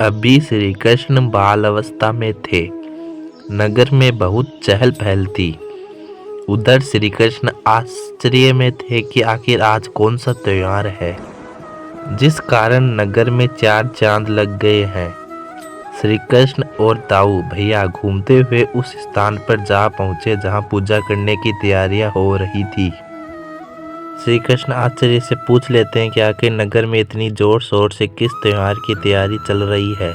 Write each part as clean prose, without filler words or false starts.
अभी श्री कृष्ण बाल अवस्था में थे। नगर में बहुत चहल पहल थी। उधर श्री कृष्ण आश्चर्य में थे कि आखिर आज कौन सा त्योहार है जिस कारण नगर में चार चांद लग गए हैं। श्री कृष्ण और ताऊ भैया घूमते हुए उस स्थान पर जा पहुंचे जहां पूजा करने की तैयारियां हो रही थी। श्री कृष्ण आश्चर्य से पूछ लेते हैं कि आखिर नगर में इतनी जोर शोर से किस त्योहार की तैयारी चल रही है।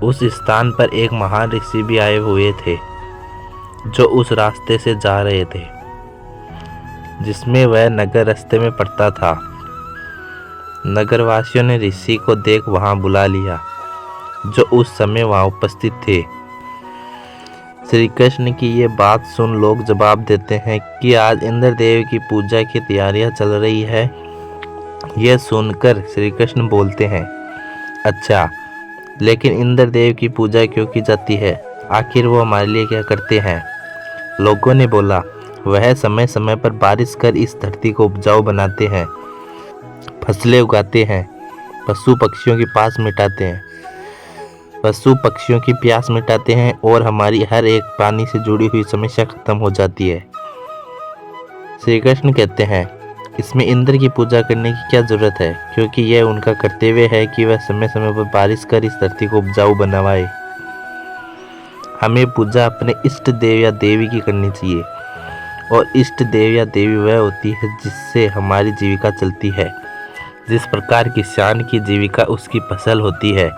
उस स्थान पर एक महान ऋषि भी आए हुए थे जो उस रास्ते से जा रहे थे जिसमें वह नगर रास्ते में पड़ता था। नगरवासियों ने ऋषि को देख वहां बुला लिया जो उस समय वहां उपस्थित थे। श्री कृष्ण की ये बात सुन लोग जवाब देते हैं कि आज इंद्रदेव की पूजा की तैयारियां चल रही है। यह सुनकर श्री कृष्ण बोलते हैं, अच्छा, लेकिन इंद्रदेव की पूजा क्यों की जाती है? आखिर वो हमारे लिए क्या करते हैं? लोगों ने बोला, वह समय समय पर बारिश कर इस धरती को उपजाऊ बनाते हैं, फसलें उगाते हैं, पशु पक्षियों की प्यास मिटाते हैं और हमारी हर एक पानी से जुड़ी हुई समस्या खत्म हो जाती है। श्री कृष्ण कहते हैं, इसमें इंद्र की पूजा करने की क्या जरूरत है, क्योंकि यह उनका कर्तव्य है कि वह समय समय पर बारिश कर इस धरती को उपजाऊ बनवाए। हमें पूजा अपने इष्ट देव या देवी की करनी चाहिए और इष्ट देव या देवी वह होती है जिससे हमारी जीविका चलती है। जिस प्रकार किसान की जीविका उसकी फसल होती है,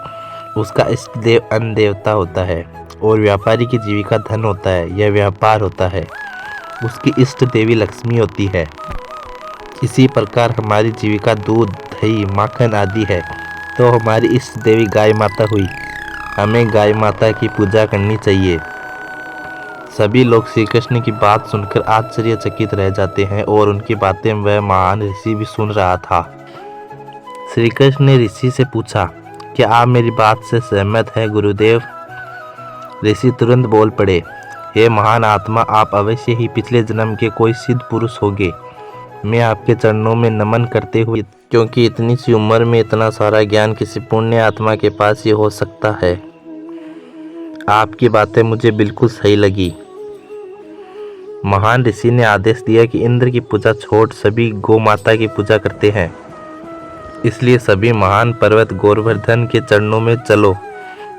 उसका इष्ट देव अन्न देवता होता है और व्यापारी की जीविका धन होता है, यह व्यापार होता है, उसकी इष्ट देवी लक्ष्मी होती है। इसी प्रकार हमारी जीविका दूध, दही, माखन आदि है, तो हमारी इष्ट देवी गाय माता हुई। हमें गाय माता की पूजा करनी चाहिए। सभी लोग श्री कृष्ण की बात सुनकर आश्चर्यचकित रह जाते हैं और उनकी बातें वह महान ऋषि भी सुन रहा था। श्री कृष्ण ने ऋषि से पूछा, क्या आप मेरी बात से सहमत हैं गुरुदेव? ऋषि तुरंत बोल पड़े, हे महान आत्मा, आप अवश्य ही पिछले जन्म के कोई सिद्ध पुरुष होंगे। मैं आपके चरणों में नमन करते हुए, क्योंकि इतनी सी उम्र में इतना सारा ज्ञान किसी पुण्य आत्मा के पास ही हो सकता है। आपकी बातें मुझे बिल्कुल सही लगी। महान ऋषि ने आदेश दिया कि इंद्र की पूजा छोड़ सभी गौ माता की पूजा करते हैं, इसलिए सभी महान पर्वत गोवर्धन के चरणों में चलो,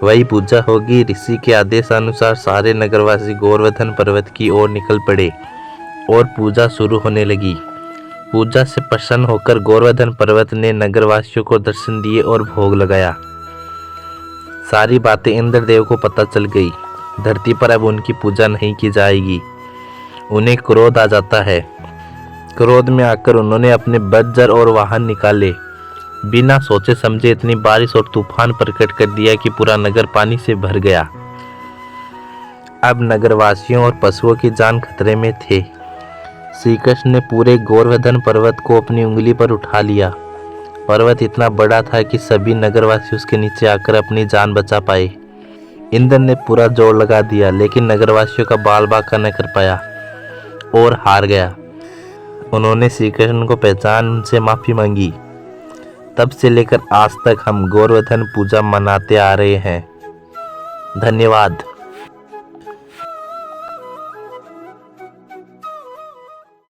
वही पूजा होगी। ऋषि के आदेशानुसार सारे नगरवासी गोवर्धन पर्वत की ओर निकल पड़े और पूजा शुरू होने लगी। पूजा से प्रसन्न होकर गोवर्धन पर्वत ने नगरवासियों को दर्शन दिए और भोग लगाया। सारी बातें इंद्रदेव को पता चल गई। धरती पर अब उनकी पूजा नहीं की जाएगी। उन्हें क्रोध आ जाता है। क्रोध में आकर उन्होंने अपने वज्र और वाहन निकाले। बिना सोचे समझे इतनी बारिश और तूफान प्रकट कर दिया कि पूरा नगर पानी से भर गया। अब नगरवासियों और पशुओं की जान खतरे में थे। श्री कृष्ण ने पूरे गोवर्धन पर्वत को अपनी उंगली पर उठा लिया। पर्वत इतना बड़ा था कि सभी नगरवासी उसके नीचे आकर अपनी जान बचा पाए। इंद्र ने पूरा जोर लगा दिया, लेकिन नगरवासियों का बाल बांका न कर पाया और हार गया। उन्होंने श्री कृष्ण को पहचान उनसे माफी मांगी। तब से लेकर आज तक हम गोवर्धन पूजा मनाते आ रहे हैं। धन्यवाद।